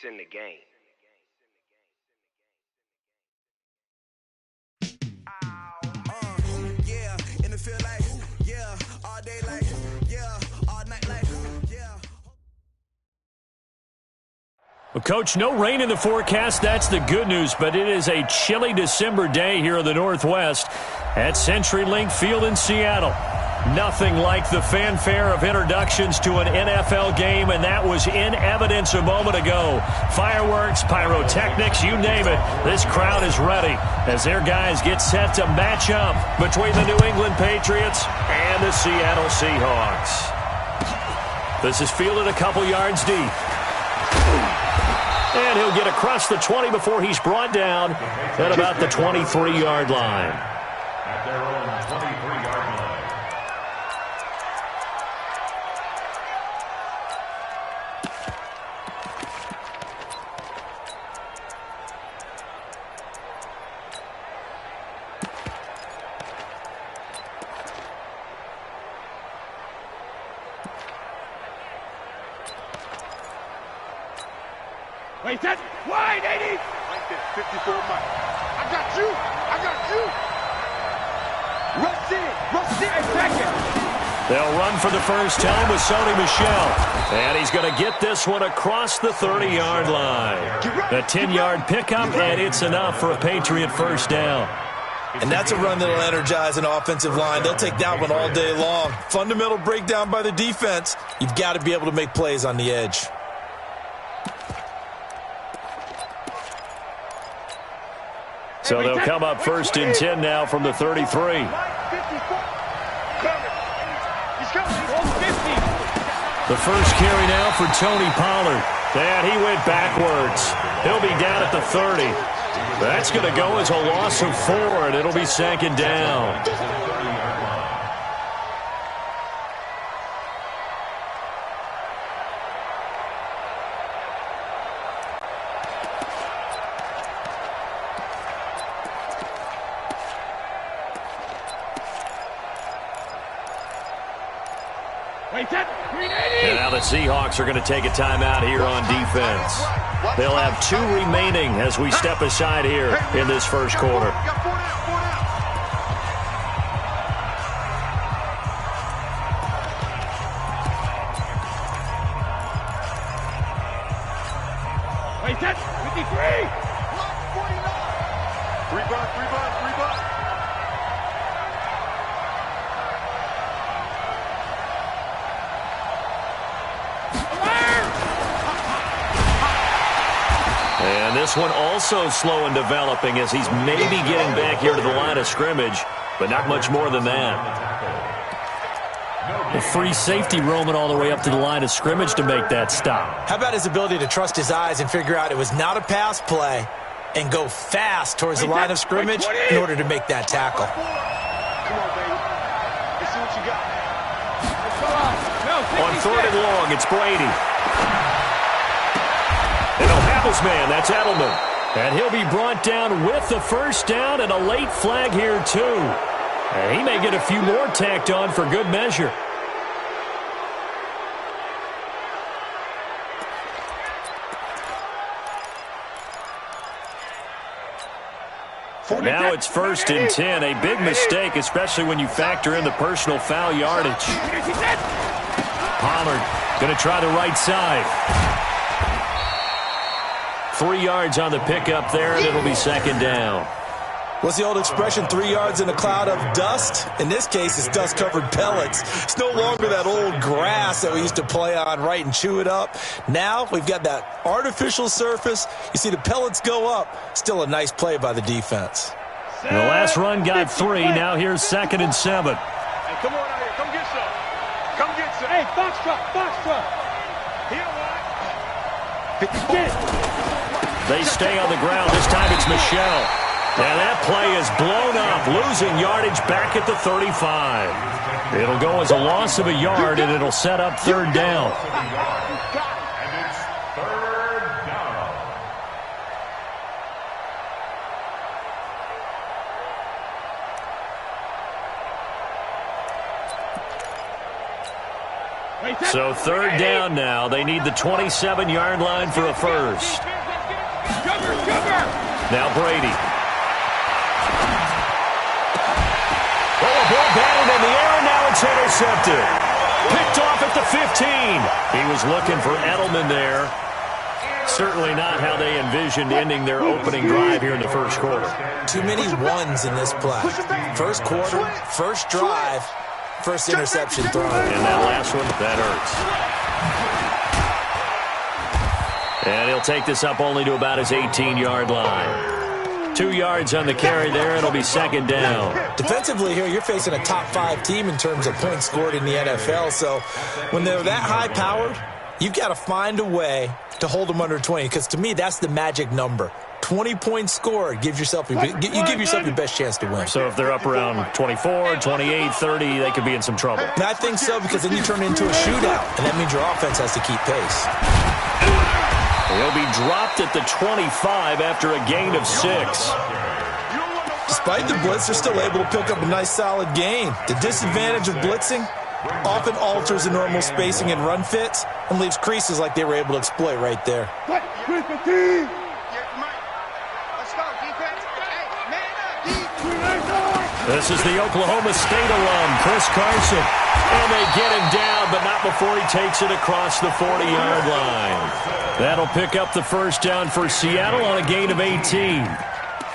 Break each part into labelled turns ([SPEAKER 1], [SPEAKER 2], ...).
[SPEAKER 1] in the game.
[SPEAKER 2] Yeah, in the field like, yeah, all day like, yeah, all night like, yeah.
[SPEAKER 3] Well, Coach, no rain in the forecast. That's the good news, but it is a chilly December day here in the Northwest at CenturyLink Field in Seattle. Nothing like the fanfare of introductions to an NFL game, and that was in evidence a moment ago. Fireworks, pyrotechnics, you name it. This crowd is ready as their guys get set to match up between the New England Patriots and the Seattle Seahawks. This is fielded a couple yards deep. And he'll get across the 20 before he's brought down at about the 23-yard line.
[SPEAKER 4] At their own 23-yard line.
[SPEAKER 5] Wait, that's wide, 80! Right there, 54 Mike. I got you! I got you! Rush in, attack it!
[SPEAKER 3] They'll run for the first time with Sony Michel. And he's going to get this one across the 30-yard line. The 10-yard pickup, and it's enough for a Patriot first down.
[SPEAKER 6] And that's a run that'll energize an offensive line. They'll take that one all day long. Fundamental breakdown by the defense. You've got to be able to make plays on the edge.
[SPEAKER 3] So they'll come up first and 10 now from the 33.
[SPEAKER 5] The
[SPEAKER 3] first carry now for Tony Pollard. And he went backwards. He'll be down at the 30. That's going to go as a loss of 4, and it'll be second down. And now the Seahawks are going to take a timeout here on defense. They'll have 2 remaining as we step aside here in this first quarter.
[SPEAKER 5] Wait, that's 53! 3 bucks.
[SPEAKER 3] And this one also slow in developing as he's maybe getting back here to the line of scrimmage, but not much more than that. A free safety roaming all the way up to the line of scrimmage to make that stop.
[SPEAKER 6] How about his ability to trust his eyes and figure out it was not a pass play and go fast towards the line of scrimmage in order to make that tackle?
[SPEAKER 5] Come on, baby. Let's see what you got.
[SPEAKER 3] On 3rd and long, it's Brady. And he'll have his man. That's Edelman. And he'll be brought down with the first down and a late flag here, too. And he may get a few more tacked on for good measure. Now it's 1st and 10. A big mistake, especially when you factor in the personal foul yardage. Pollard going to try the right side. 3 yards on the pickup there, and it'll be second down.
[SPEAKER 6] What's the old expression, 3 yards in a cloud of dust? In this case, it's dust-covered pellets. It's no longer that old grass that we used to play on, right, and chew it up. Now we've got that artificial surface. You see the pellets go up. Still a nice play by the defense.
[SPEAKER 3] The last run got 3. Now here's 2nd and 7.
[SPEAKER 5] Hey, come on out here. Come get some. Come get some. Hey, box truck. Here, what?
[SPEAKER 3] They stay on the ground. This time it's Michel. And that play is blown up, losing yardage back at the 35. It'll go as a loss of a yard, and it'll set up 3rd down.
[SPEAKER 4] And it's 3rd down.
[SPEAKER 3] So third down now. They need the 27-yard line for a first. Now Brady. Oh, a ball batted in the air, and now it's intercepted. Picked off at the 15. He was looking for Edelman there. Certainly not how they envisioned ending their opening drive here in the first quarter.
[SPEAKER 6] Too many ones in this play. First quarter, first drive, first interception thrown.
[SPEAKER 3] And that last one, that hurts. And he'll take this up only to about his 18-yard line. 2 yards on the carry there. It'll be second down.
[SPEAKER 6] Defensively here, you're facing a top-5 team in terms of points scored in the NFL. So when they're that high-powered, you've got to find a way to hold them under 20. Because to me, that's the magic number. 20 points scored gives yourself you give yourself your best chance to win.
[SPEAKER 3] So if they're up around 24, 28, 30, they could be in some trouble.
[SPEAKER 6] And I think so, because then you turn it into a shootout, and that means your offense has to keep pace.
[SPEAKER 3] He'll be dropped at the 25 after a gain of 6.
[SPEAKER 6] Despite the blitz, they're still able to pick up a nice, solid gain. The disadvantage of blitzing often alters the normal spacing and run fits and leaves creases like they were able to exploit right there.
[SPEAKER 3] This is the Oklahoma State alum, Chris Carson. And they get him down, but not before he takes it across the 40-yard line. That'll pick up the first down for Seattle on a gain of 18.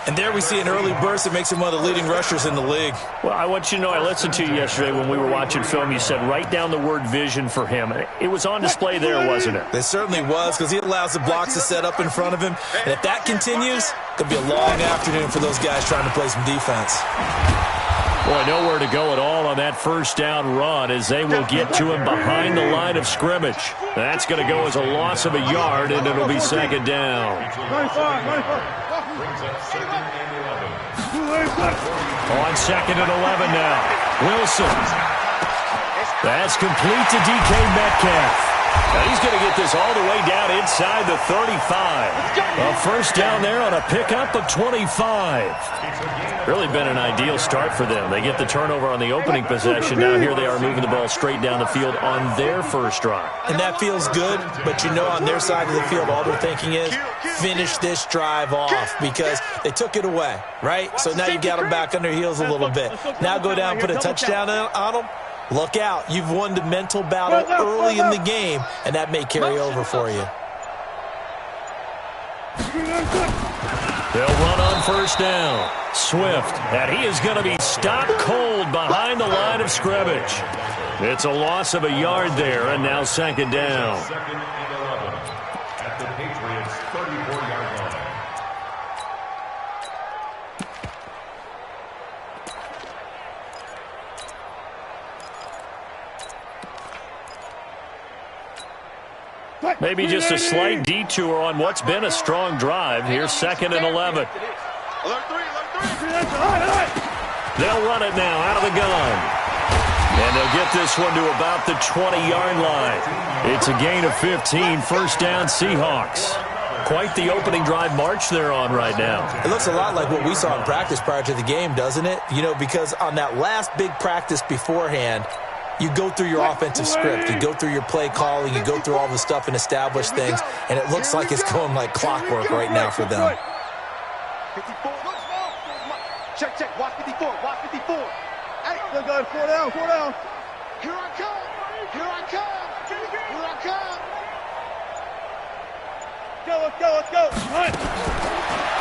[SPEAKER 6] And there we see an early burst that makes him one of the leading rushers in the league.
[SPEAKER 3] Well, I want you to know, I listened to you yesterday when we were watching film. You said write down the word vision for him. It was on display there, wasn't it?
[SPEAKER 6] It certainly was, because he allows the blocks to set up in front of him. And if that continues, it'll be a long afternoon for those guys trying to play some defense.
[SPEAKER 3] Boy, nowhere to go at all on that first down run as they will get to him behind the line of scrimmage. That's going to go as a loss of a yard, and it'll be second down. On second and 11 now. Wilson. That's complete to DK Metcalf. Now he's going to get this all the way down inside the 35. A first down there on a pickup of 25. Really been an ideal start for them. They get the turnover on the opening possession. Now here they are moving the ball straight down the field on their first drive.
[SPEAKER 6] And that feels good, but you know on their side of the field all they're thinking is finish this drive off because they took it away, right? So now you got them back on their heels a little bit. Now go down, put a touchdown on them. Look out. You've won the mental battle early in the game, and that may carry over for you.
[SPEAKER 3] They'll run on first down. Swift, and he is going to be stopped cold behind the line of scrimmage. It's a loss of a yard there, and now second down.
[SPEAKER 4] Second and 11 at the Patriots' 34-yard line.
[SPEAKER 3] Maybe just a slight detour on what's been a strong drive. Here's second and 11. They'll run it now out of the gun. And they'll get this one to about the 20-yard line. It's a gain of 15, first down Seahawks. Quite the opening drive march they're on right now.
[SPEAKER 6] It looks a lot like what we saw in practice prior to the game, doesn't it? You know, because on that last big practice beforehand, you go through your offensive script, you go through your play calling, you go through all the stuff and establish things, and it looks like it's going like clockwork right now for them.
[SPEAKER 5] 54. Check, check. Watch 54. Watch 54. Hey, good, good. 4 down, 4 down. Here I come. Here I come. Here I come. Let's go, let's go, let's go. Run.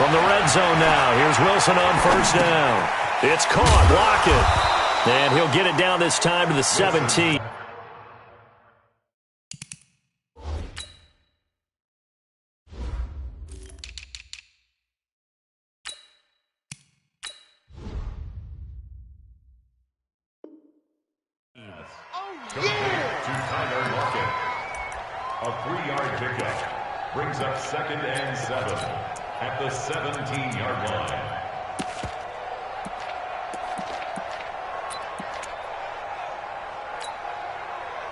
[SPEAKER 3] From the red zone now, here's Wilson on first down. It's caught, block it. And he'll get it down this time to the 17.
[SPEAKER 4] A 3-yard pickup brings up second and 7 at the 17-yard line.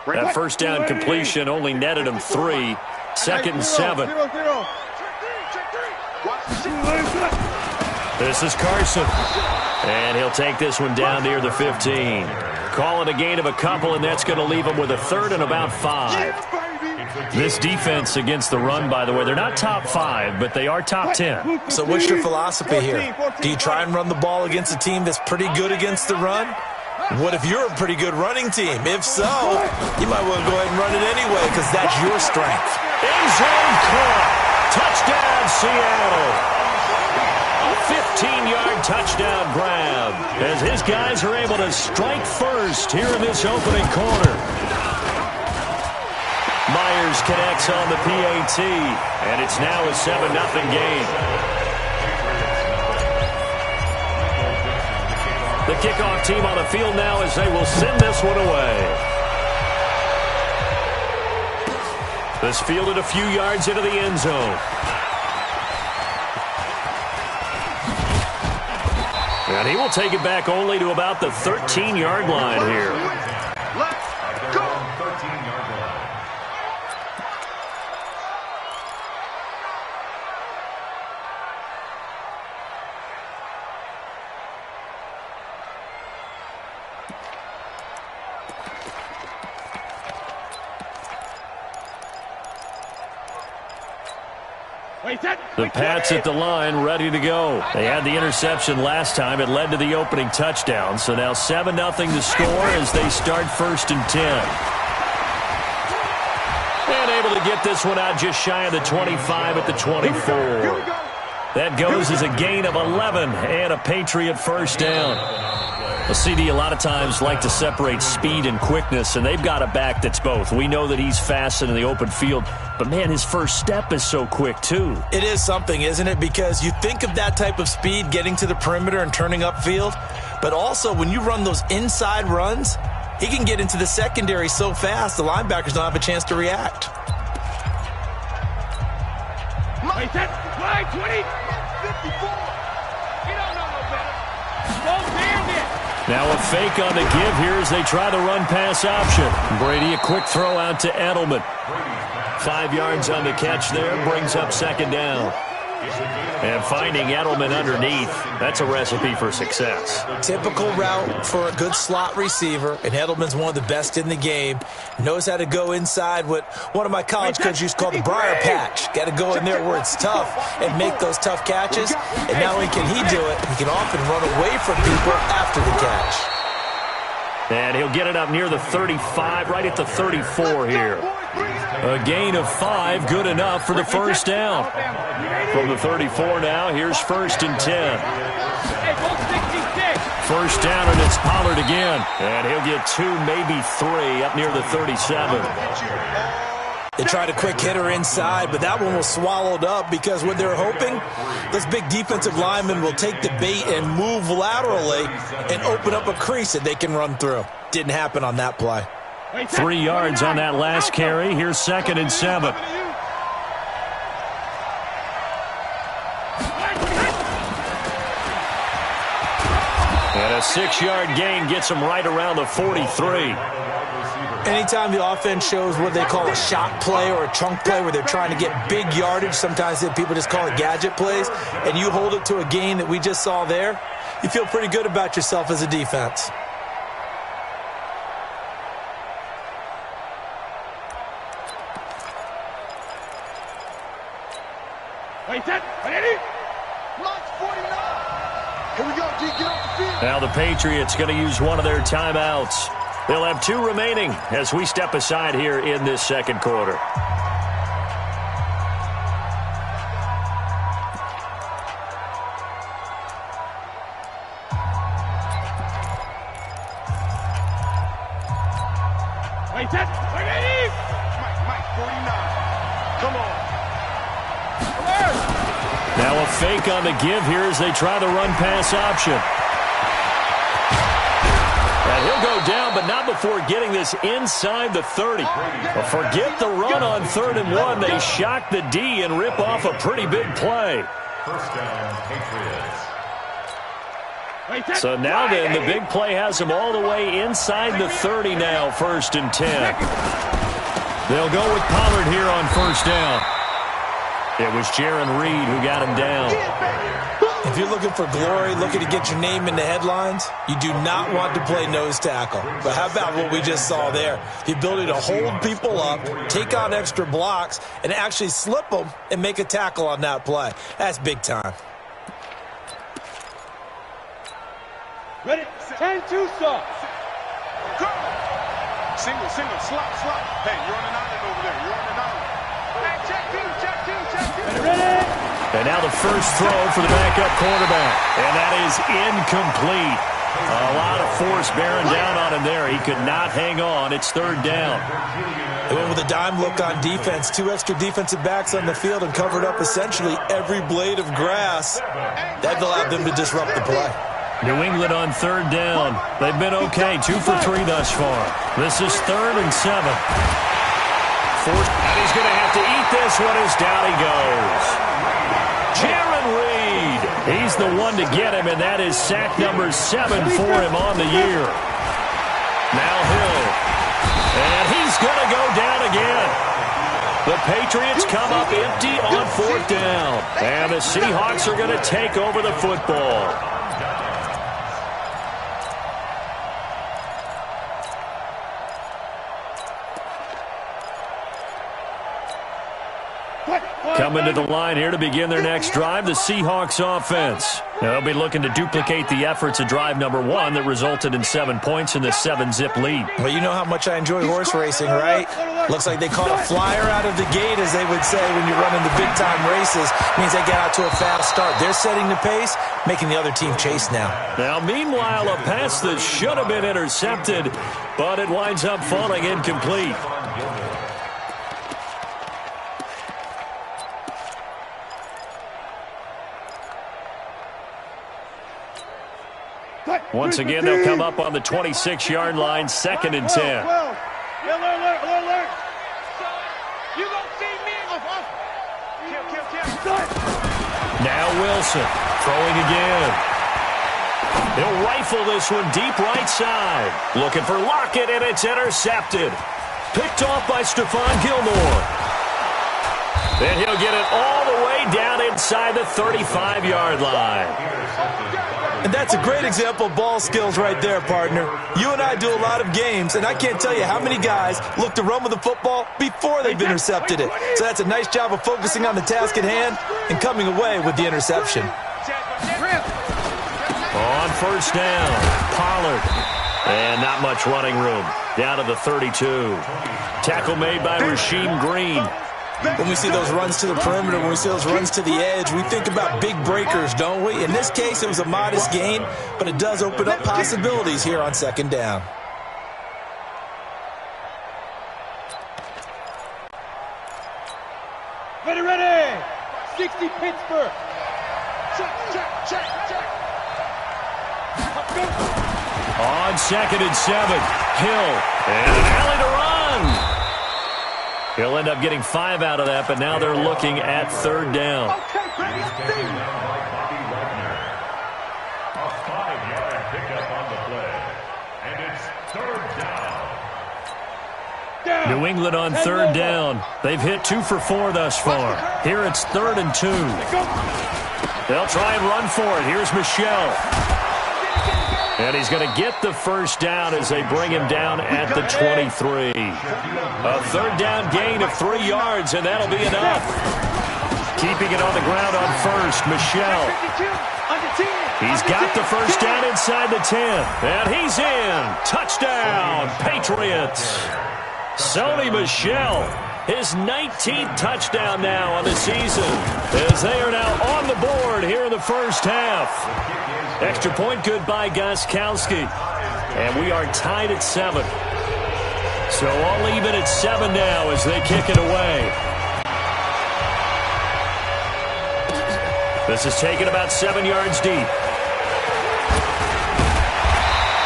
[SPEAKER 3] That first down completion only netted him 3. Second and 7. This is Carson. And he'll take this one down near the 15. Call it a gain of a couple, and that's going to leave them with a third and about 5. This defense against the run, by the way, they're not top 5, but they are top 10.
[SPEAKER 6] So what's your philosophy here? Do you try and run the ball against a team that's pretty good against the run? What if you're a pretty good running team? If so, you might want to go ahead and run it anyway because that's your strength.
[SPEAKER 3] End zone caught. Touchdown, Seattle. A 15-yard touchdown grab as his guys are able to strike first here in this opening quarter. Myers connects on the PAT, and it's now a 7-0 game. The kickoff team on the field now as they will send this one away. This fielded a few yards into the end zone. And he will take it back only to about the 13-yard line here.
[SPEAKER 4] Let's go. 13-yard line.
[SPEAKER 3] The Pats at the line, ready to go. They had the interception last time. It led to the opening touchdown. So now 7-0 to score as they start 1st and 10. And able to get this one out just shy of the 25 at the 24. That goes as a gain of 11 and a Patriot first down. Well, CD a lot of times like to separate speed and quickness, and they've got a back that's both. We know that he's fast in the open field, but, man, his first step is so quick, too.
[SPEAKER 6] It is something, isn't it? Because you think of that type of speed getting to the perimeter and turning upfield, but also when you run those inside runs, he can get into the secondary so fast the linebackers don't have a chance to react.
[SPEAKER 5] Wait, that's line 20, 54. You don't know no better. Don't damn it.
[SPEAKER 3] Now a fake on the give here as they try the run-pass option. Brady, a quick throw out to Edelman. 5 yards on the catch there, brings up 2nd down. And finding Edelman underneath, that's a recipe for success.
[SPEAKER 6] Typical route for a good slot receiver, and Edelman's one of the best in the game. Knows how to go inside what one of my college coaches used to call the briar patch. Got to go in there where it's tough and make those tough catches. And not only can he do it, he can often run away from people after the catch.
[SPEAKER 3] And he'll get it up near the 35, right at the 34 here. A gain of 5, good enough for the first down. From the 34 now, here's 1st and 10. First down, and it's Pollard again. And he'll get 2, maybe 3, up near the 37.
[SPEAKER 6] They tried a quick hitter inside, but that one was swallowed up because what they're hoping, those big defensive linemen will take the bait and move laterally and open up a crease that they can run through. Didn't happen on that play.
[SPEAKER 3] 3 yards on that last carry. Here's 2nd and 7. And a 6-yard gain gets him right around the 43.
[SPEAKER 6] Anytime the offense shows what they call a shot play or a chunk play where they're trying to get big yardage, sometimes people just call it gadget plays, and you hold it to a gain that we just saw there, you feel pretty good about yourself as a defense.
[SPEAKER 3] Now the Patriots going to use one of their timeouts. They'll have 2 remaining as we step aside here in this 2nd quarter.
[SPEAKER 5] Wait, that's Mike 49. Come on.
[SPEAKER 3] Now a fake on the give here as they try the run-pass option. And he'll go down, but not before getting this inside the 30. But forget the run on 3rd and 1. They shock the D and rip off a pretty big play.
[SPEAKER 4] First down, Patriots.
[SPEAKER 3] So now then, the big play has them all the way inside the 30 now, 1st and 10. They'll go with Pollard here on 1st down. It was Jaron Reed who got him down.
[SPEAKER 6] If you're looking for glory, looking to get your name in the headlines, you do not want to play nose tackle. But how about what we just saw there? The ability to hold people up, take on extra blocks, and actually slip them and make a tackle on that play. That's big time.
[SPEAKER 5] Ready? 10-2 stop. Go! Single, slop. Hey, you're on an island over there. You're on an island. Hey, check two. Ready?
[SPEAKER 3] And now the first throw for the backup quarterback. And that is incomplete. A lot of force bearing down on him there. He could not hang on. It's third down.
[SPEAKER 6] They went with a dime look on defense. 2 extra defensive backs on the field and covered up essentially every blade of grass. That allowed them to disrupt the play.
[SPEAKER 3] New England on third down. They've been okay. 2 for 3 thus far. This is 3rd and 7. And he's going to have to eat this one as down he goes. Jaron Reed. He's the one to get him, and that is sack number 7 for him on the year. Now Hill. And he's going to go down again. The Patriots come up empty on 4th down. And the Seahawks are going to take over the football. Coming to the line here to begin their next drive, the Seahawks offense. They'll be looking to duplicate the efforts of drive number 1 that resulted in 7 points in the 7-zip lead.
[SPEAKER 6] Well, you know how much I enjoy horse racing, right? Looks like they caught a flyer out of the gate, as they would say when you're running the big-time races. Means they get out to a fast start. They're setting the pace, making the other team chase now.
[SPEAKER 3] Now, meanwhile, a pass that should have been intercepted, but it winds up falling incomplete. Once again, they'll come up on the 26-yard line, 2nd and 10.
[SPEAKER 5] Alert. You gonna see me? Kill.
[SPEAKER 3] Now Wilson throwing again. He'll rifle this one deep right side. Looking for Lockett, and it's intercepted. Picked off by Stephon Gilmore. And he'll get it all the way down inside the 35-yard line.
[SPEAKER 6] And that's a great example of ball skills right there, partner. You and I do a lot of games, and I can't tell you how many guys look to run with the football before they've intercepted it. So that's a nice job of focusing on the task at hand and coming away with the interception.
[SPEAKER 3] On 1st down, Pollard. And not much running room. Down to the 32. Tackle made by Rasheem Green.
[SPEAKER 6] When we see those runs to the perimeter, when we see those runs to the edge, we think about big breakers, don't we? In this case, it was a modest gain, but it does open up possibilities here on 2nd down.
[SPEAKER 5] Ready. 60 Pittsburgh. Check.
[SPEAKER 3] On 2nd and 7, Hill. And an alley to run. He'll end up getting 5 out of that, but now they're looking at 3rd down.
[SPEAKER 4] A 5-yard pickup on the play. And it's 3rd down.
[SPEAKER 3] New England on 3rd down. They've hit 2 for 4 thus far. Here it's 3rd and 2. They'll try and run for it. Here's Michelle. And he's going to get the 1st down as they bring him down at the 23. A 3rd down gain of 3 yards, and that'll be enough. Keeping it on the ground on 1st, Michelle. He's got the 1st down inside the 10. And he's in. Touchdown, Patriots. Sony Michel, his 19th touchdown now on the season, as they are now on the board here in the 1st half. Extra point good by Gostkowski. And we are tied at 7. So all even at 7 now as they kick it away. This is taken about 7 yards deep.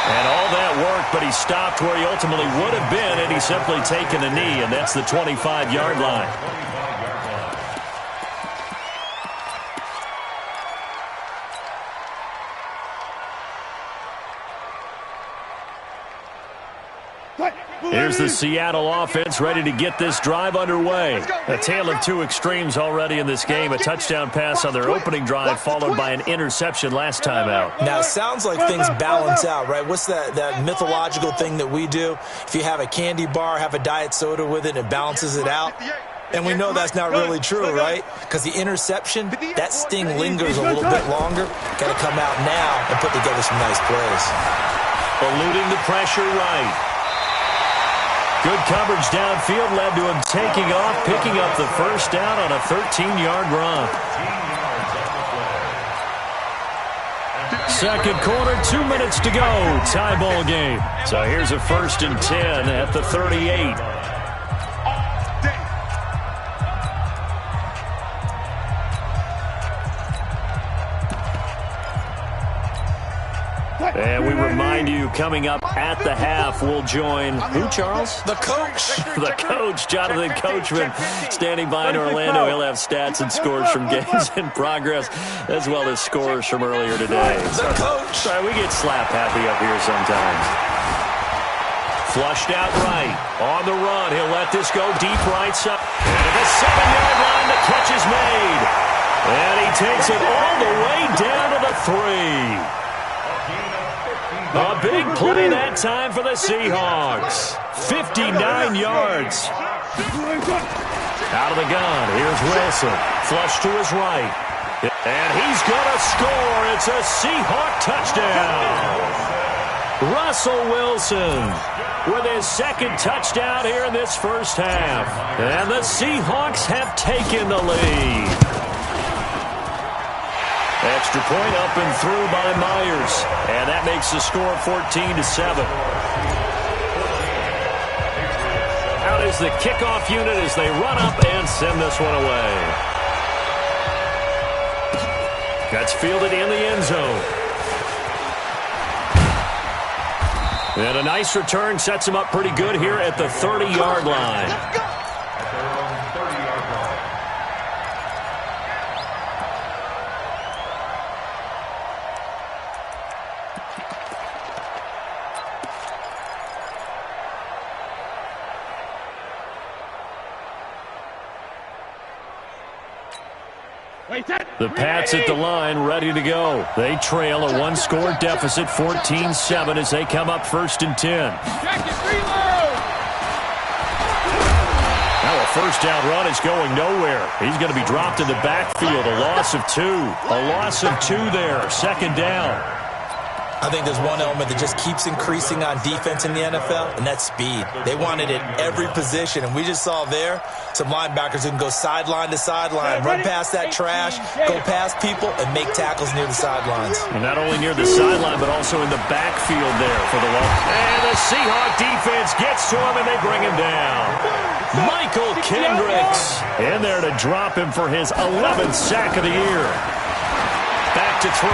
[SPEAKER 3] And all that worked, but he stopped where he ultimately would have been, and he's simply taken a knee, and that's the 25-yard line.
[SPEAKER 5] What?
[SPEAKER 3] Here's the Seattle offense ready to get this drive underway. A tale of two extremes already in this game. A touchdown pass on their opening drive followed by an interception last time out.
[SPEAKER 6] Now, it sounds like things balance out, right? What's that mythological thing that we do? If you have a candy bar, have a diet soda with it, it balances it out. And we know that's not really true, right? Because the interception, that sting lingers a little bit longer. Got to come out now and put together some nice plays.
[SPEAKER 3] Eluding the pressure right. Good coverage downfield led to him taking off, picking up the first down on a 13-yard run. Second quarter, 2 minutes to go. Tie ball game. So here's a 1st and 10 at the 38. And we remind you, coming up at the half, we'll join who, Charles?
[SPEAKER 6] The coach.
[SPEAKER 3] The coach, Jonathan Coachman, standing by in Orlando. He'll have stats and scores from games in progress, as well as scores from earlier today.
[SPEAKER 6] The coach.
[SPEAKER 3] Sorry, we get slap happy up here sometimes. Flushed out right. On the run. He'll let this go deep right side. And at the 7-yard line, the catch is made. And he takes it all the way down to the 3. A big play that time for the Seahawks. 59 yards. Out of the gun. Here's Wilson. Flush to his right. And he's going to score. It's a Seahawk touchdown. Russell Wilson with his second touchdown here in this first half. And the Seahawks have taken the lead. Extra point up and through by Myers. And that makes the score 14-7. Out is the kickoff unit as they run up and send this one away. That's fielded in the end zone. And a nice return sets him up pretty good here at the 30-yard line. The Pats at the line, ready to go. They trail a one-score deficit, 14-7, as they come up 1st and 10. Now a first down run is going nowhere. He's going to be dropped in the backfield. A loss of 2. A loss of 2 there. 2nd down.
[SPEAKER 6] I think there's one element that just keeps increasing on defense in the NFL, and that's speed. They want it at every position, and we just saw there some linebackers who can go sideline to sideline, run past that trash, go past people, and make tackles near the sidelines.
[SPEAKER 3] And not only near the sideline, but also in the backfield there for the long. And the Seahawk defense gets to him, and they bring him down. Michael Kendricks in there to drop him for his 11th sack of the year. Back to throw,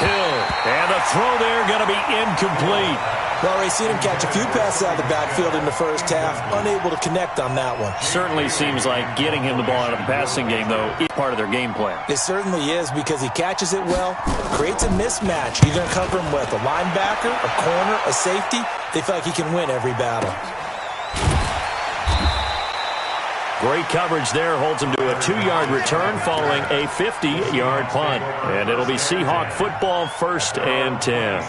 [SPEAKER 3] Hill, and the throw there going to be incomplete.
[SPEAKER 6] Well, we've seen him catch a few passes out of the backfield in the first half, unable to connect on that one.
[SPEAKER 3] Certainly seems like getting him the ball out of the passing game, though, is part of their game plan.
[SPEAKER 6] It certainly is because he catches it well, creates a mismatch. You're going to cover him with a linebacker, a corner, a safety. They feel like he can win every battle.
[SPEAKER 3] Great coverage there, holds him to a 2-yard return following a 50-yard punt. And it'll be Seahawk football, 1st and 10.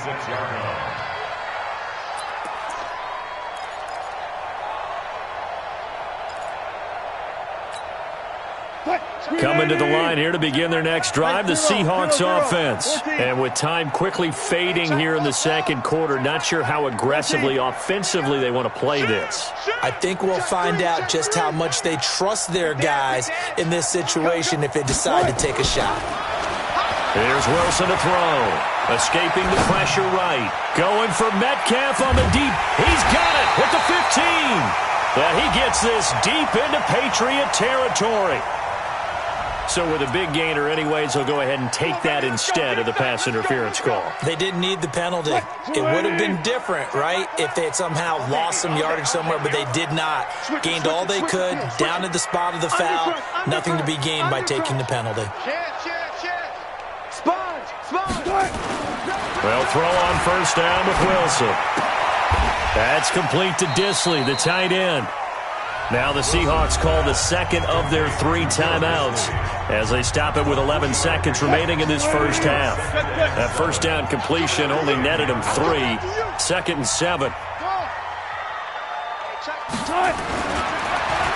[SPEAKER 3] Coming to the line here to begin their next drive, the Seahawks offense. And with time quickly fading here in the second quarter, not sure how aggressively, offensively they want to play this.
[SPEAKER 6] I think we'll find out just how much they trust their guys in this situation if they decide to take a shot.
[SPEAKER 3] Here's Wilson to throw. Escaping the pressure right. Going for Metcalf on the deep. He's got it at the 15. And he gets this deep into Patriot territory. So with a big gainer anyways, they'll go ahead and take that instead of the pass interference call.
[SPEAKER 6] They didn't need the penalty. It would have been different, right, if they had somehow lost some yardage somewhere, but they did not. Gained all they could, down at the spot of the foul. Nothing to be gained by taking the penalty.
[SPEAKER 3] Well, throw on first down with Wilson. That's complete to Disley, the tight end. Now the Seahawks call the second of their 3 timeouts as they stop it with 11 seconds remaining in this first half. That first down completion only netted them 3. 2nd and 7.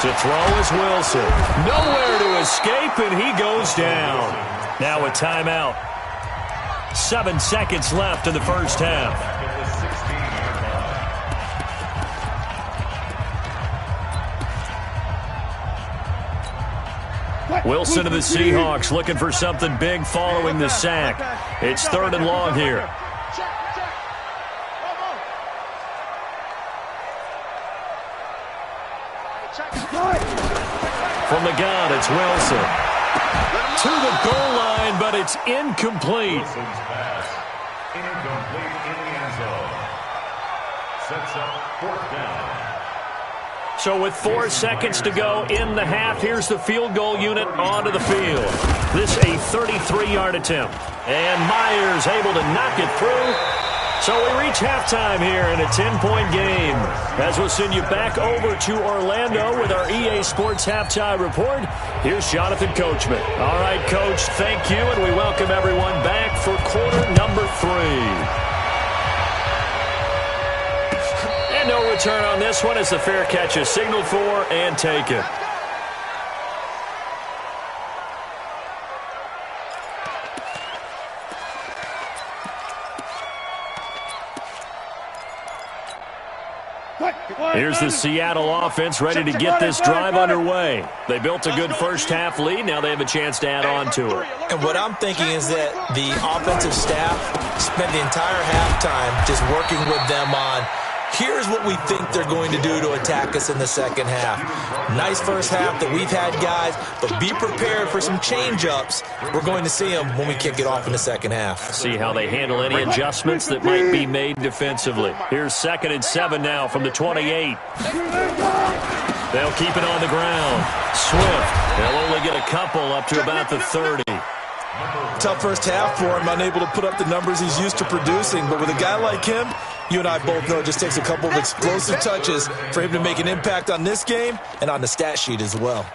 [SPEAKER 3] To throw is Wilson. Nowhere to escape, and he goes down. Now a timeout. 7 seconds left in the first half. Wilson of the Seahawks looking for something big following the sack. It's 3rd and long here. From the gun, it's Wilson. To the goal line, but it's incomplete.
[SPEAKER 4] Wilson's pass. Incomplete in the end zone. Sets up 4th down.
[SPEAKER 3] So with 4 seconds to go in the half, here's the field goal unit onto the field. This a 33-yard attempt. And Myers able to knock it through. So we reach halftime here in a 10-point game. As we'll send you back over to Orlando with our EA Sports Halftime Report, here's Jonathan Coachman. All right, Coach, thank you, and we welcome everyone back for quarter number 3. No return on this one as the fair catch is signaled for and taken. Here's the Seattle offense ready to get this drive underway. They built a good first half lead. Now they have a chance to add on to it.
[SPEAKER 6] And what I'm thinking is that the offensive staff spent the entire halftime just working with them on here's what we think they're going to do to attack us in the second half. Nice first half that we've had, guys, but be prepared for some change-ups. We're going to see them when we kick it off in the second half.
[SPEAKER 3] See how they handle any adjustments that might be made defensively. Here's 2nd and 7 now from the 28. They'll keep it on the ground. Swift, they'll only get a couple up to about the 30.
[SPEAKER 6] Tough first half for him, unable to put up the numbers he's used to producing. But with a guy like him, you and I both know it just takes a couple of explosive touches for him to make an impact on this game and on the stat sheet as well.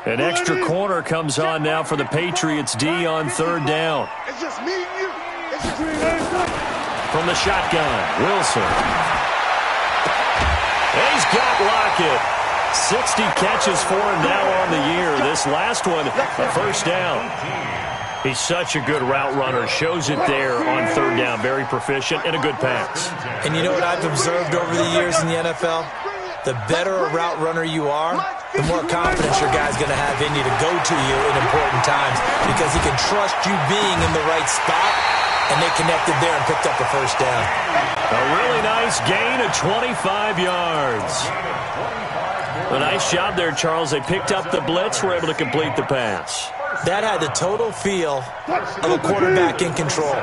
[SPEAKER 3] An extra corner comes on now for the Patriots D on 3rd down.
[SPEAKER 5] It's just me and you. It's just me.
[SPEAKER 3] From the shotgun, Wilson. He's got Lockett. 60 catches for him now on the year. This last one, a first down. He's such a good route runner. Shows it there on 3rd down. Very proficient and a good pass.
[SPEAKER 6] And you know what I've observed over the years in the NFL? The better a route runner you are, the more confidence your guy's going to have in you to go to you in important times because he can trust you being in the right spot, and they connected there and picked up a first down.
[SPEAKER 3] A really nice gain of 25 yards. A nice job there, Charles. They picked up the blitz, were able to complete the pass.
[SPEAKER 6] That had the total feel of a quarterback in control.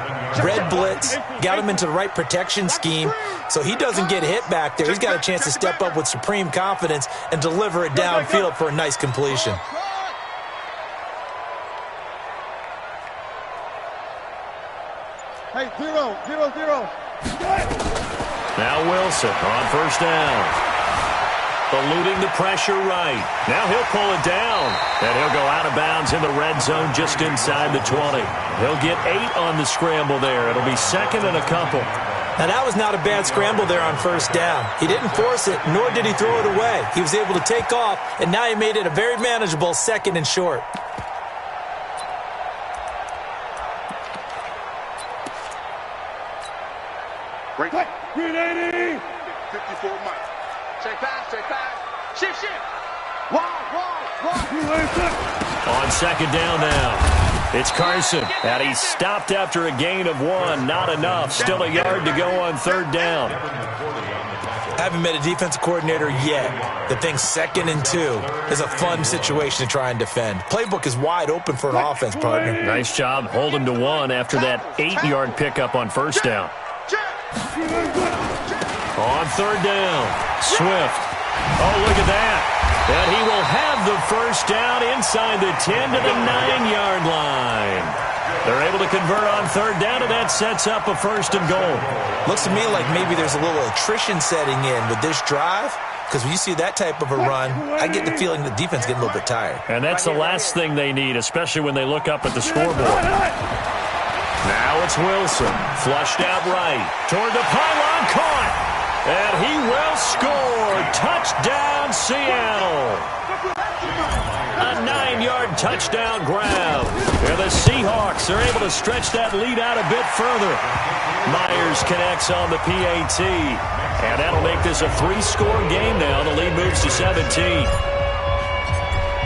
[SPEAKER 6] Red blitz, got him into the right protection scheme, so he doesn't get hit back there. He's got a chance to step up with supreme confidence and deliver it downfield for a nice completion.
[SPEAKER 5] Hey, 0-0-0.
[SPEAKER 3] Now Wilson on first down. Eluding the pressure right. Now he'll pull it down. And he'll go out of bounds in the red zone just inside the 20. He'll get 8 on the scramble there. It'll be 2nd and a couple.
[SPEAKER 6] Now that was not a bad scramble there on first down. He didn't force it, nor did he throw it away. He was able to take off, and now he made it a very manageable 2nd and short.
[SPEAKER 5] Great. 380. 54 miles. Check pass. Shift. Wide.
[SPEAKER 3] On 2nd down now. It's Carson. And he's stopped after a gain of 1. Not enough. Still a yard to go on 3rd down.
[SPEAKER 6] Haven't met a defensive coordinator yet that thinks 2nd and 2 is a fun situation to try and defend. Playbook is wide open for an offense, partner.
[SPEAKER 3] Nice job holding to 1 after that 8-yard pickup on first down. On 3rd down, Swift. Oh, look at that. And he will have the first down inside the 10 to the 9-yard line. They're able to convert on third down, and that sets up a first and goal.
[SPEAKER 6] Looks to me like maybe there's a little attrition setting in with this drive, because when you see that type of a run, I get the feeling the defense getting a little bit tired.
[SPEAKER 3] And that's the last thing they need, especially when they look up at the scoreboard. Now it's Wilson, flushed out right, toward the pylon, caught, and he will score. Touchdown, Seattle. A 9-yard touchdown grab. And the Seahawks are able to stretch that lead out a bit further. Myers connects on the PAT. And that'll make this a 3-score game now. The lead moves to 17.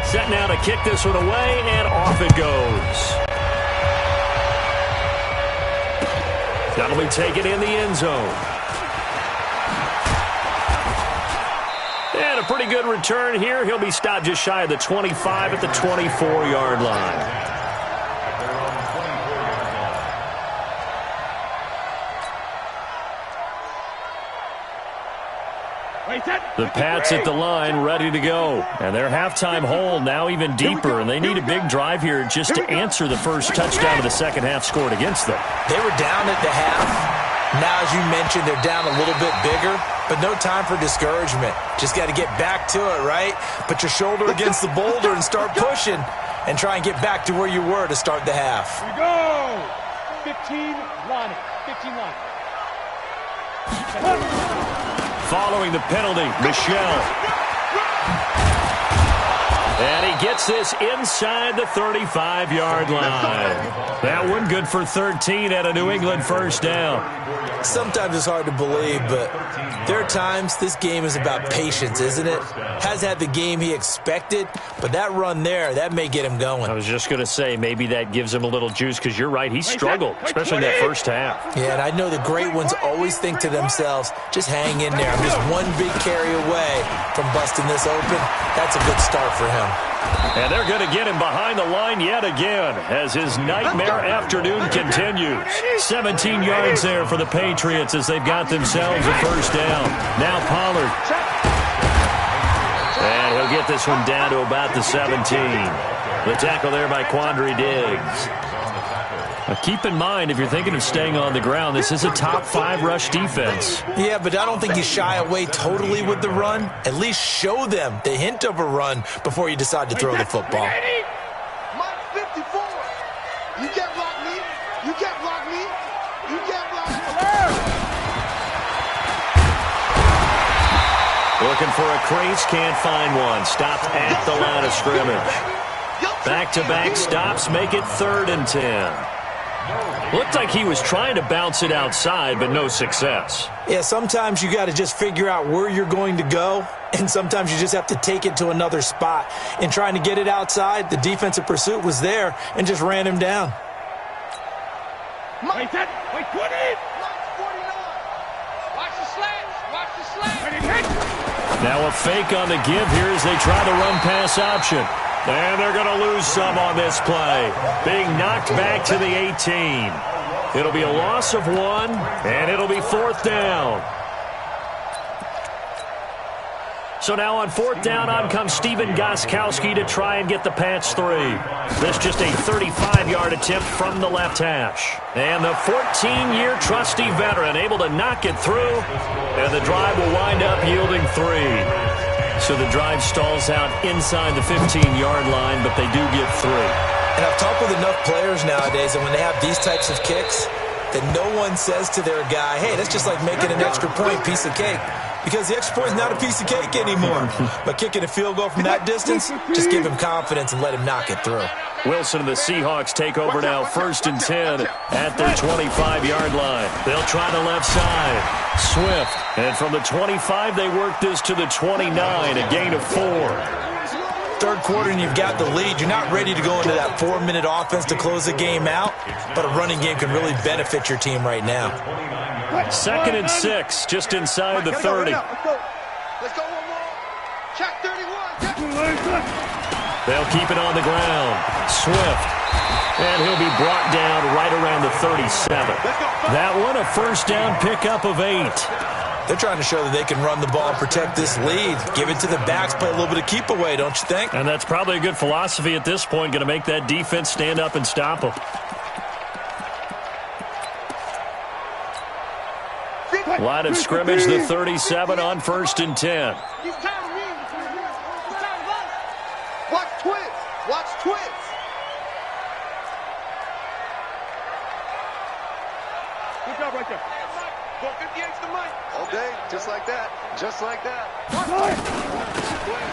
[SPEAKER 3] Set now to kick this one away, and off it goes. That'll be taken in the end zone. And a pretty good return here. He'll be stopped just shy of the 25 at the 24-yard line. The Pats at the line ready to go. And their halftime hole now even deeper. And they need a big drive here just to answer the first touchdown of the second half scored against them.
[SPEAKER 6] They were down at the half. Now, as you mentioned, they're down a little bit bigger. But no time for discouragement. Just got to get back to it, right? Put your shoulder against the boulder and start pushing. And try and get back to where you were to start the half.
[SPEAKER 5] Here we go. 15 line. 15 line.
[SPEAKER 3] Following the penalty, Michel. And he gets this inside the 35-yard line. That one good for 13 at a New England first down.
[SPEAKER 6] Sometimes it's hard to believe, but there are times this game is about patience, isn't it? Has had the game he expected, but that run there, that may get him going.
[SPEAKER 3] I was just going to say, maybe that gives him a little juice, because you're right, he struggled, especially in that first half.
[SPEAKER 6] Yeah, and I know the great ones always think to themselves, just hang in there. I'm just one big carry away from busting this open. That's a good start for him.
[SPEAKER 3] And they're going to get him behind the line yet again as his nightmare afternoon continues. 17 yards there for the Patriots as they've got themselves a first down. Now Pollard. And he'll get this one down to about the 17. The tackle there by Quandre Diggs. Now keep in mind, if you're thinking of staying on the ground, this is a top 5 rush defense.
[SPEAKER 6] Yeah, but I don't think you shy away totally with the run. At least show them the hint of a run before you decide to throw the football.
[SPEAKER 5] Mike 54. You can't block me. You can't block me. You can't block me.
[SPEAKER 3] Looking for a crease, can't find one. Stopped at the line of scrimmage. Back-to-back stops make it 3rd and 10. Looked like he was trying to bounce it outside, but no success.
[SPEAKER 6] Yeah, sometimes you got to just figure out where you're going to go, and sometimes you just have to take it to another spot. In trying to get it outside, the defensive pursuit was there and just ran him down.
[SPEAKER 5] Wait, 20. Watch the slants. Watch the slants.
[SPEAKER 3] Now a fake on the give here as they try the run pass option. And they're going to lose some on this play. Being knocked back to the 18. It'll be a loss of 1, and it'll be 4th down. So now on 4th down, on comes Stephen Gostkowski to try and get the Pats 3. This just a 35-yard attempt from the left hash. And the 14-year trusty veteran able to knock it through, and the drive will wind up yielding 3. So the drive stalls out inside the 15-yard line, but they do get 3.
[SPEAKER 6] And I've talked with enough players nowadays, and when they have these types of kicks, that no one says to their guy, hey, that's just like making an extra point piece of cake. Because the extra point is not a piece of cake anymore. But kicking a field goal from that distance, just give him confidence and let him knock it through.
[SPEAKER 3] Wilson and the Seahawks take over now, 1st and 10 at their 25-yard line. They'll try the left side. Swift. And from the 25, they work this to the 29, a gain of 4.
[SPEAKER 6] 3rd quarter and you've got the lead. You're not ready to go into that 4-minute offense to close the game out, but a running game can really benefit your team right now.
[SPEAKER 3] 2nd and 6, just inside the 30.
[SPEAKER 5] Let's go one more. Check 31.
[SPEAKER 3] They'll keep it on the ground. Swift And he'll be brought down right around the 37. That one, a first down pickup of 8.
[SPEAKER 6] They're trying to show that they can run the ball and protect this lead. Give it to the backs, play a little bit of keep away, don't you think?
[SPEAKER 3] And that's probably a good philosophy at this point, going to make that defense stand up and stop them. Line of scrimmage, the 37 on 1st and 10.
[SPEAKER 5] Watch twins. Watch twins. Good job right there. 458's the mic. All day, just like that. Just like that.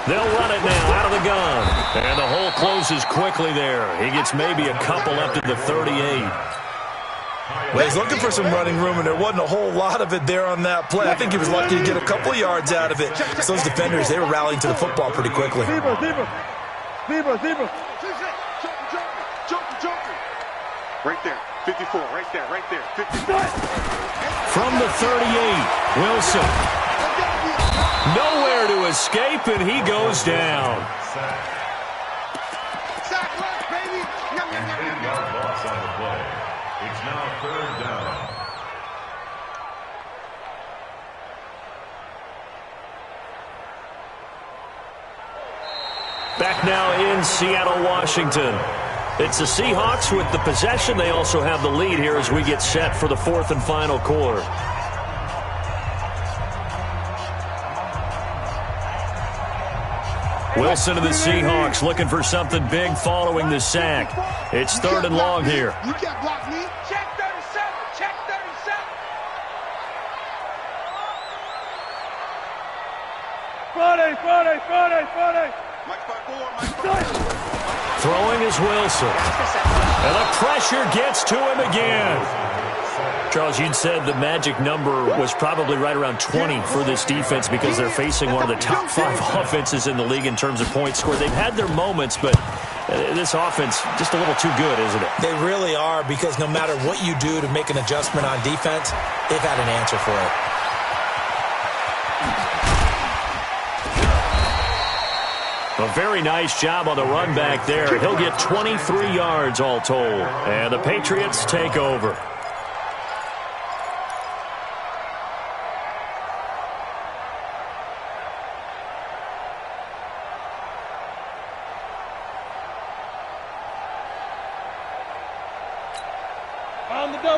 [SPEAKER 3] They'll run it now out of the gun. And the hole closes quickly there. He gets maybe a couple up to the 38.
[SPEAKER 6] Well, he's looking for some running room, and there wasn't a whole lot of it there on that play. I think he was lucky to get a couple yards out of it. So those defenders, they were rallying to the football pretty quickly.
[SPEAKER 5] Zebra. Right there. 54. Right there. 54.
[SPEAKER 3] From the 38, Wilson. Nowhere to escape, and he goes down.
[SPEAKER 5] Sack left, baby.
[SPEAKER 4] And 8-yard loss on the play. It's now 3rd down.
[SPEAKER 3] Back now in Seattle, Washington. It's the Seahawks with the possession. They also have the lead here as we get set for the 4th and final quarter. Wilson of the Seahawks looking for something big following the sack. It's 3rd and long here.
[SPEAKER 5] You can't block me. Check 37. Check 37. Friday. Mike 5-4.
[SPEAKER 3] Throwing is Wilson. And the pressure gets to him again. Charles, you'd said the magic number was probably right around 20 for this defense because they're facing one of the top 5 offenses in the league in terms of points scored. They've had their moments, but this offense just a little too good, isn't it?
[SPEAKER 6] They really are, because no matter what you do to make an adjustment on defense, they've had an answer for it.
[SPEAKER 3] A very nice job on the run back there. He'll get 23 yards all told. And the Patriots take over.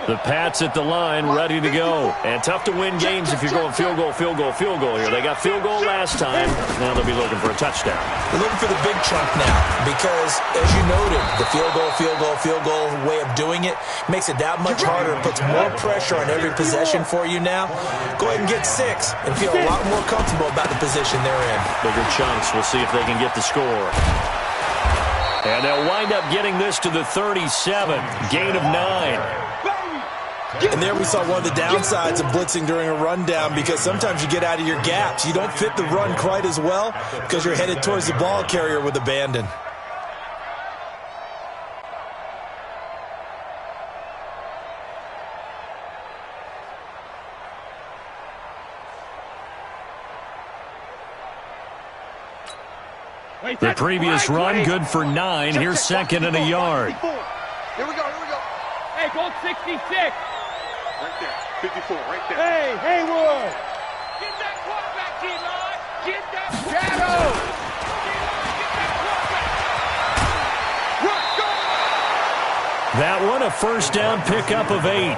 [SPEAKER 3] The Pats at the line, ready to go. And tough to win games if you're going field goal here. They got field goal last time. Now they'll be looking for a touchdown.
[SPEAKER 6] They're looking for the big chunk now because, as you noted, the field goal way of doing it makes it that much harder. It puts more pressure on every possession for you now. Go ahead and get 6 and feel a lot more comfortable about the position they're in.
[SPEAKER 3] Bigger chunks. We'll see if they can get the score. And they'll wind up getting this to the 37. Gain of 9.
[SPEAKER 6] And there we saw one of the downsides of blitzing during a rundown, because sometimes you get out of your gaps. You don't fit the run quite as well because you're headed towards the ball carrier with abandon.
[SPEAKER 3] The previous run, good for 9. Here's 2nd and a yard.
[SPEAKER 5] Here we go.
[SPEAKER 1] Hey, go 66.
[SPEAKER 5] Right there. 54, right there.
[SPEAKER 1] Hey, Haywood.
[SPEAKER 5] Get that quarterback, T-Line. Get that
[SPEAKER 1] Shadow.
[SPEAKER 3] That one, a first down pickup of 8.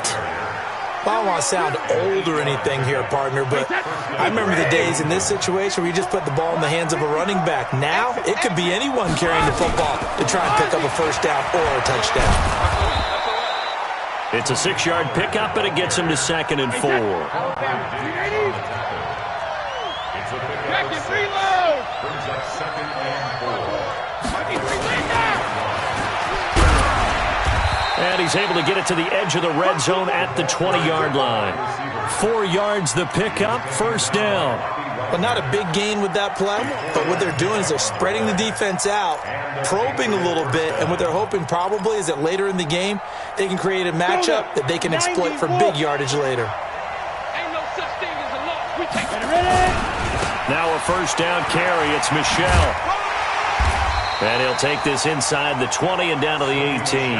[SPEAKER 6] I don't want to sound old or anything here, partner, but I remember the days in this situation where you just put the ball in the hands of a running back. Now, it could be anyone carrying the football to try and pick up a first down or a touchdown.
[SPEAKER 3] It's a 6-yard pickup, but it gets him to 2nd and 4.
[SPEAKER 4] Brings up 2nd and 4.
[SPEAKER 3] And he's able to get it to the edge of the red zone at the 20-yard line. 4 yards the pickup, first down.
[SPEAKER 6] Well, not a big gain with that play, but what they're doing is they're spreading the defense out, probing a little bit, and what they're hoping probably is that later in the game, they can create a matchup that they can exploit for big yardage later.
[SPEAKER 1] Ain't no such thing as a loss. We take it.
[SPEAKER 3] Now a first down carry. It's Michelle. And he'll take this inside the 20 and down to the 18.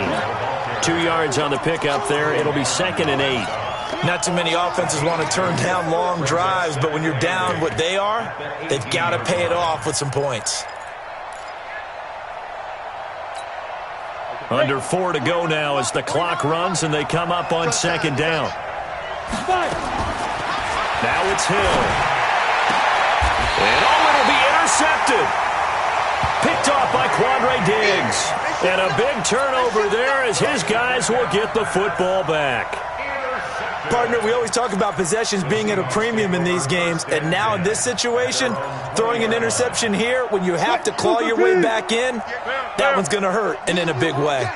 [SPEAKER 3] 2 yards on the pickup there. It'll be 2nd and 8.
[SPEAKER 6] Not too many offenses want to turn down long drives, but when you're down what they are, they've got to pay it off with some points.
[SPEAKER 3] Under 4 to go now as the clock runs and they come up on 2nd down. Now it's Hill. And it'll be intercepted. Picked off by Quandre Diggs. And a big turnover there as his guys will get the football back.
[SPEAKER 6] Partner, we always talk about possessions being at a premium in these games, and now in this situation, throwing an interception here when you have to claw your way back in, that one's going to hurt, and in a big way.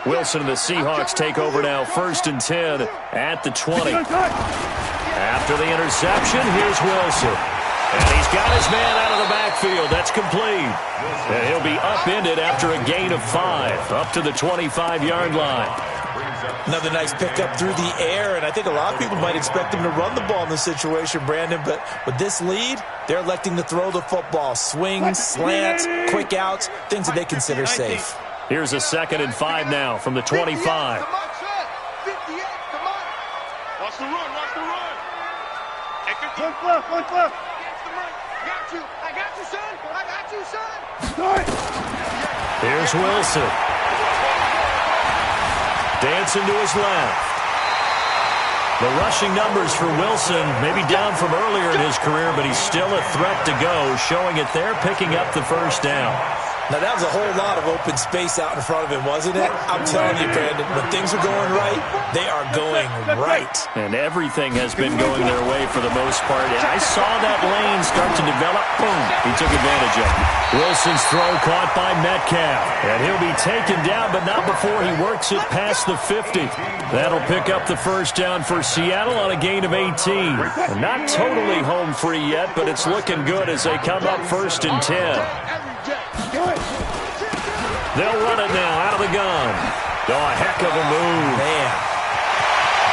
[SPEAKER 3] Wilson and the Seahawks take over now, 1st and 10 at the 20. After the interception, here's Wilson. And he's got his man out of the backfield. That's complete. And he'll be upended after a gain of 5, up to the 25-yard line.
[SPEAKER 6] Another nice pickup through the air, and I think a lot of people might expect him to run the ball in this situation, Brandon, but with this lead, they're electing to throw the football. Swings, slants, quick outs, things that they consider safe.
[SPEAKER 3] Here's a 2nd and 5 now from the 25.
[SPEAKER 5] Watch the run, watch the run.
[SPEAKER 1] One clip.
[SPEAKER 5] I got you, son.
[SPEAKER 3] Here's Wilson. Dancing to his left. The rushing numbers for Wilson maybe down from earlier in his career, but he's still a threat to go, showing it there, picking up the 1st down.
[SPEAKER 6] Now, that was a whole lot of open space out in front of him, wasn't it? I'm telling you, Brandon, when things are going right, they are going right.
[SPEAKER 3] And everything has been going their way for the most part. And I saw that lane start to develop. Boom. He took advantage of it. Wilson's throw caught by Metcalf. And he'll be taken down, but not before he works it past the 50. That'll pick up the 1st down for Seattle on a gain of 18. And not totally home free yet, but it's looking good as they come up 1st and 10. They'll run it now out of the gun. Oh, a heck of a move.
[SPEAKER 6] Man.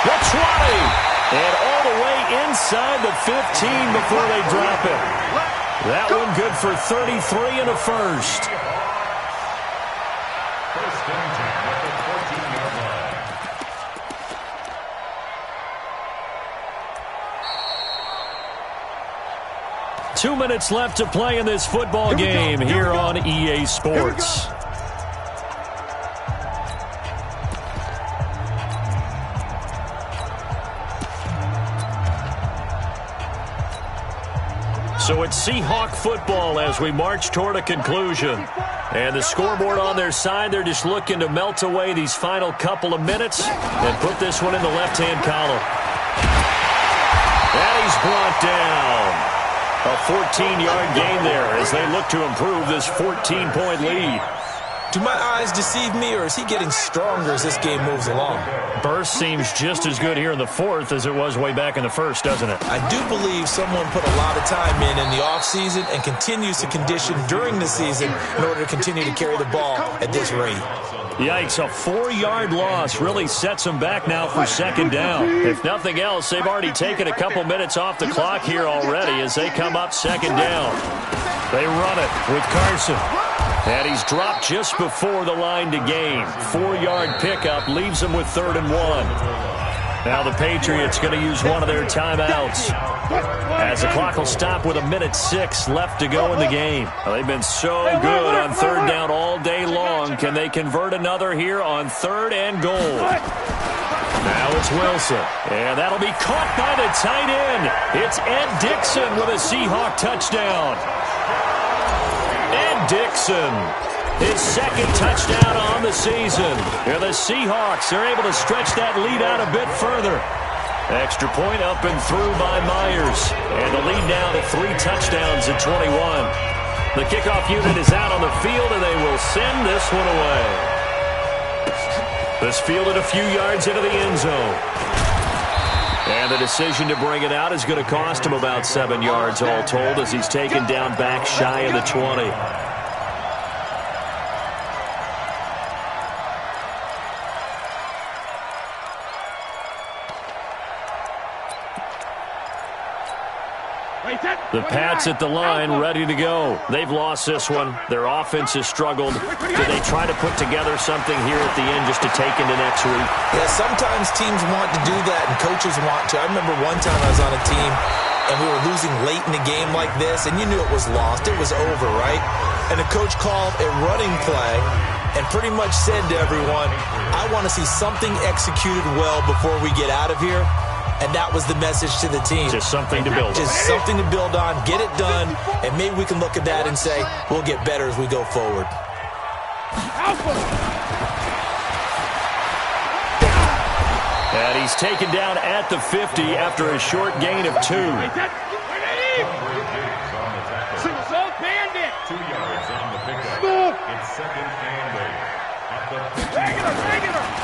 [SPEAKER 3] The 20. And all the way inside the 15 before they drop it. That one good for 33 and a 1st.
[SPEAKER 4] 1st and 10 at the 14-yard line.
[SPEAKER 3] 2 minutes left to play in this football game here on EA Sports. So it's Seahawk football as we march toward a conclusion. And the scoreboard on their side, they're just looking to melt away these final couple of minutes and put this one in the left-hand column. And he's brought down. A 14-yard gain there as they look to improve this 14-point lead.
[SPEAKER 6] Do my eyes deceive me, or is he getting stronger as this game moves along?
[SPEAKER 3] Burst seems just as good here in the 4th as it was way back in the 1st, doesn't it?
[SPEAKER 6] I do believe someone put a lot of time in the offseason and continues to condition during the season in order to continue to carry the ball at this rate.
[SPEAKER 3] Yikes, a 4-yard loss really sets them back now for 2nd down. If nothing else, they've already taken a couple minutes off the clock here already as they come up 2nd down. They run it with Carson. And he's dropped just before the line to gain. 4-yard pickup leaves them with 3rd and 1. Now the Patriots going to use one of their timeouts as the clock will stop with 1:06 left to go in the game. Well, they've been so good on 3rd down all day long. Can they convert another here on 3rd and goal? Now it's Wilson, and that'll be caught by the tight end. It's Ed Dixon with a Seahawk touchdown. Ed Dixon, his 2nd touchdown on the season. And the Seahawks are able to stretch that lead out a bit further. Extra point up and through by Myers. And the lead now to 3 touchdowns at 21. The kickoff unit is out on the field, and they will send this one away. This fielded a few yards into the end zone. And the decision to bring it out is going to cost him about 7 yards all told as he's taken down back shy of the 20. The Pats at the line, ready to go. They've lost this one. Their offense has struggled. Do they try to put together something here at the end just to take into next week?
[SPEAKER 6] Yeah, sometimes teams want to do that, and coaches want to. I remember one time I was on a team, and we were losing late in a game like this, and you knew it was lost. It was over, right? And the coach called a running play and pretty much said to everyone, I want to see something executed well before we get out of here. And that was the message to the team.
[SPEAKER 3] Just something to build on.
[SPEAKER 6] Just something to build on, get it done, and maybe we can look at that and say, we'll get better as we go forward.
[SPEAKER 3] And he's taken down at the 50 after a short gain of 2.
[SPEAKER 4] Bandit. 2 yards on the pickup. It's second and 8. At the 50.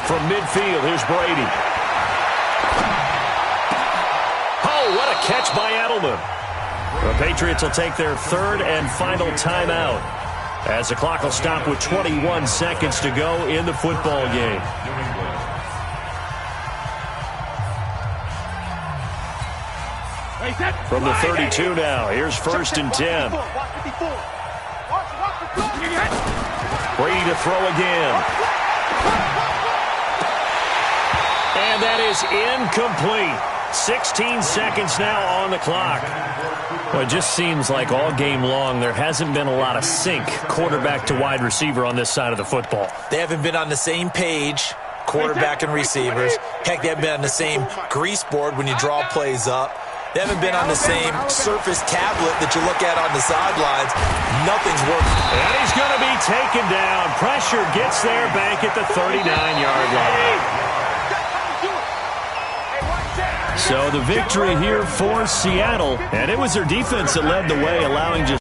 [SPEAKER 3] From midfield, here's Brady. Oh, what a catch by Edelman. The Patriots will take their third and final timeout as the clock will stop with 21 seconds to go in the football game. From the 32 now, here's 1st and 10. Brady to throw again. And that is incomplete. 16 seconds now on the clock. Well, it just seems like all game long there hasn't been a lot of sync quarterback to wide receiver on this side of the football.
[SPEAKER 6] They haven't been on the same page, quarterback and receivers. Heck, they haven't been on the same grease board when you draw plays up. They haven't been on the same Surface tablet that you look at on the sidelines. Nothing's working.
[SPEAKER 3] And he's going to be taken down. Pressure gets there back at the 39-yard line. So the victory here for Seattle, and it was their defense that led the way, allowing just